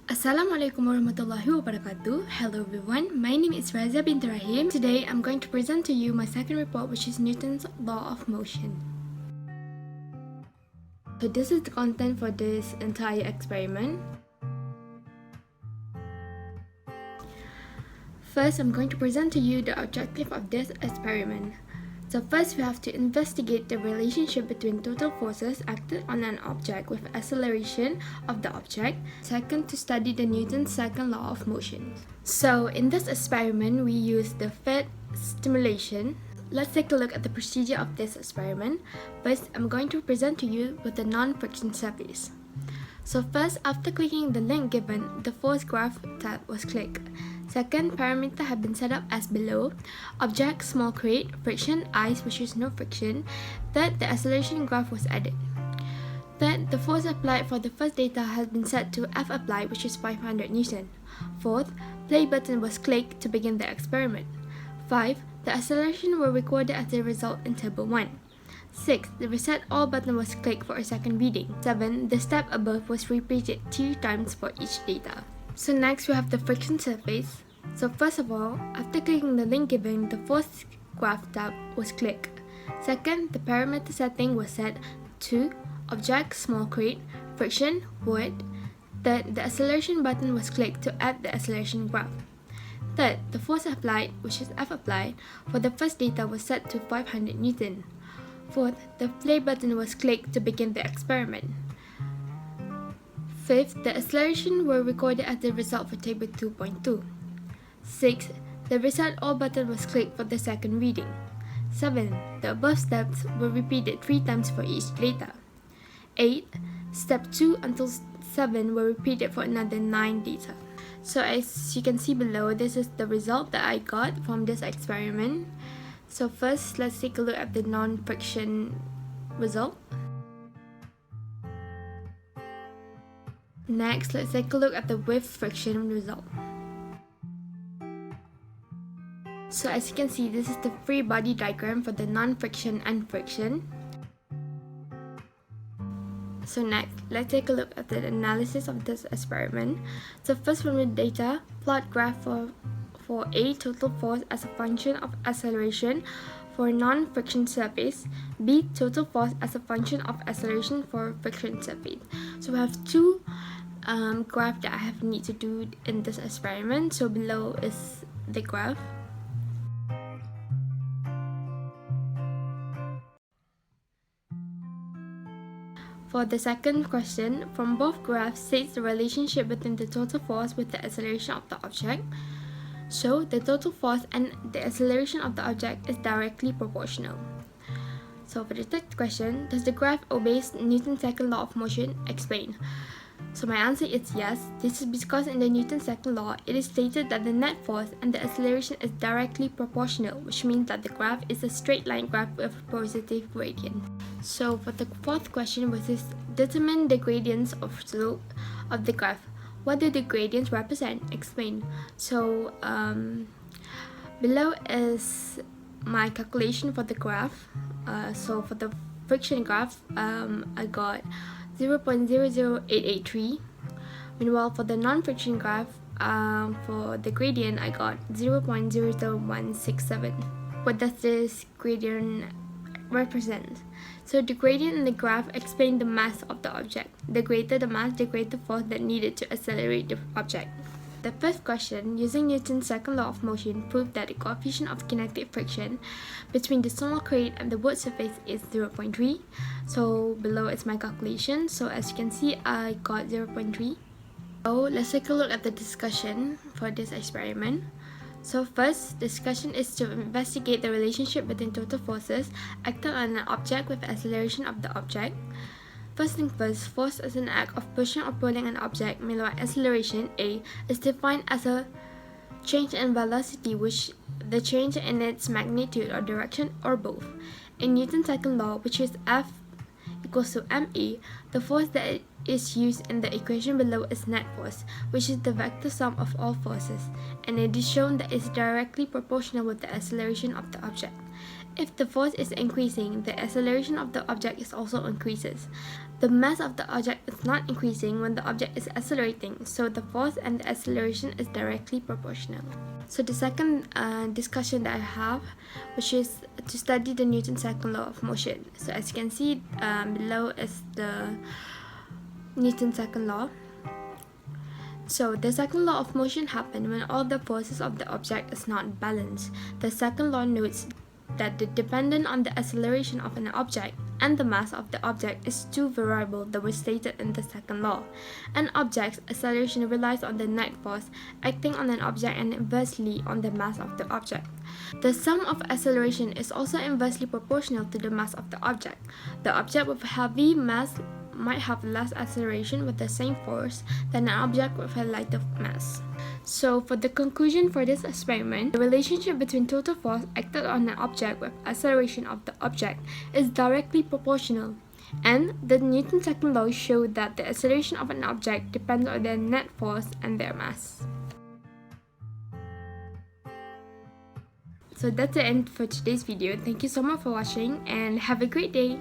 Assalamualaikum warahmatullahi wabarakatuh. Hello everyone, my name is Razia bint Rahim. Today I'm going to present to you my second report, which is Newton's law of motion. So this is the content for this entire experiment. First, I'm going to present to you the objective of this experiment. So first, we have to investigate the relationship between total forces acted on an object with acceleration of the object. Second, to study the Newton's second law of motion. So in this experiment, we use the fed stimulation. Let's take a look at the procedure of this experiment. First, I'm going to present to you with the non-friction surface. So first, after clicking the link given, the force graph tab was clicked. Second, parameter have been set up as below. Object, small crate, friction, ice, which is no friction. Third, the acceleration graph was added. Third, the force applied for the first data has been set to F applied, which is 500 Newton. Fourth, play button was clicked to begin the experiment. 5. The acceleration were recorded as a result in table 1. 6. The reset all button was clicked for a second reading. 7. The step above was repeated 2 times for each data. So next we have the friction surface. So first of all, after clicking the link given, the force graph tab was clicked. Second, the parameter setting was set to object, small crate, friction, wood. Third, the acceleration button was clicked to add the acceleration graph. Third, the force applied, which is F applied, for the first data was set to 500 Newton. Fourth, the play button was clicked to begin the experiment. Fifth, the acceleration were recorded as the result for table 2.2. Sixth, the reset all button was clicked for the second reading. 7. The above steps were repeated 3 times for each data. 8. Step 2 until 7 were repeated for another 9 data. So as you can see below, this is the result that I got from this experiment. So first, let's take a look at the non-friction result. Next, let's take a look at the with friction result. So as you can see, this is the free body diagram for the non-friction and friction. So next, let's take a look at the analysis of this experiment. So first, from the data, plot graph for A, total force as a function of acceleration for non-friction surface. B, total force as a function of acceleration for friction surface. So we have two graph that I need to do in this experiment. So below is the graph. For the second question, from both graphs states the relationship between the total force with the acceleration of the object. So the total force and the acceleration of the object is directly proportional. So for the third question, does the graph obey Newton's second law of motion? Explain. So my answer is yes. This is because in the Newton's second law, it is stated that the net force and the acceleration is directly proportional, which means that the graph is a straight line graph with a positive gradient. So for the fourth question, which is determine the gradients of slope of the graph. What do the gradients represent? Explain. So below is my calculation for the graph. So for the friction graph, I got 0.00883. Meanwhile, for the non-friction graph, for the gradient, I got 0.00167. What does this gradient represent? So the gradient in the graph explains the mass of the object. The greater the mass, the greater force that needed to accelerate the object. The fifth question, using Newton's second law of motion, proved that the coefficient of kinetic friction between the small crate and the wood surface is 0.3. So below is my calculation. So as you can see, I got 0.3. So let's take a look at the discussion for this experiment. So first, discussion is to investigate the relationship between total forces acted on an object with acceleration of the object. First thing first, force is an act of pushing or pulling an object, meanwhile acceleration, A, is defined as a change in velocity, which the change in its magnitude or direction or both. In Newton's second law, which is F equals to ma, the force that is used in the equation below is net force, which is the vector sum of all forces, and it is shown that it is directly proportional with the acceleration of the object. If the force is increasing, the acceleration of the object is also increases. The mass of the object is not increasing when the object is accelerating, so the force and the acceleration is directly proportional. So the second discussion that I have, which is to study the Newton's second law of motion. So as you can see below is the Newton's second law. So the second law of motion happens when all the forces of the object is not balanced. The second law notes that the dependent on the acceleration of an object and the mass of the object is two variables that were stated in the second law. An object's acceleration relies on the net force acting on an object and inversely on the mass of the object. The sum of acceleration is also inversely proportional to the mass of the object. The object with heavy mass might have less acceleration with the same force than an object with a lighter mass. So for the conclusion for this experiment, the relationship between total force acted on an object with acceleration of the object is directly proportional, and the Newton's second law showed that the acceleration of an object depends on their net force and their mass. So that's the end for today's video. Thank you so much for watching and have a great day!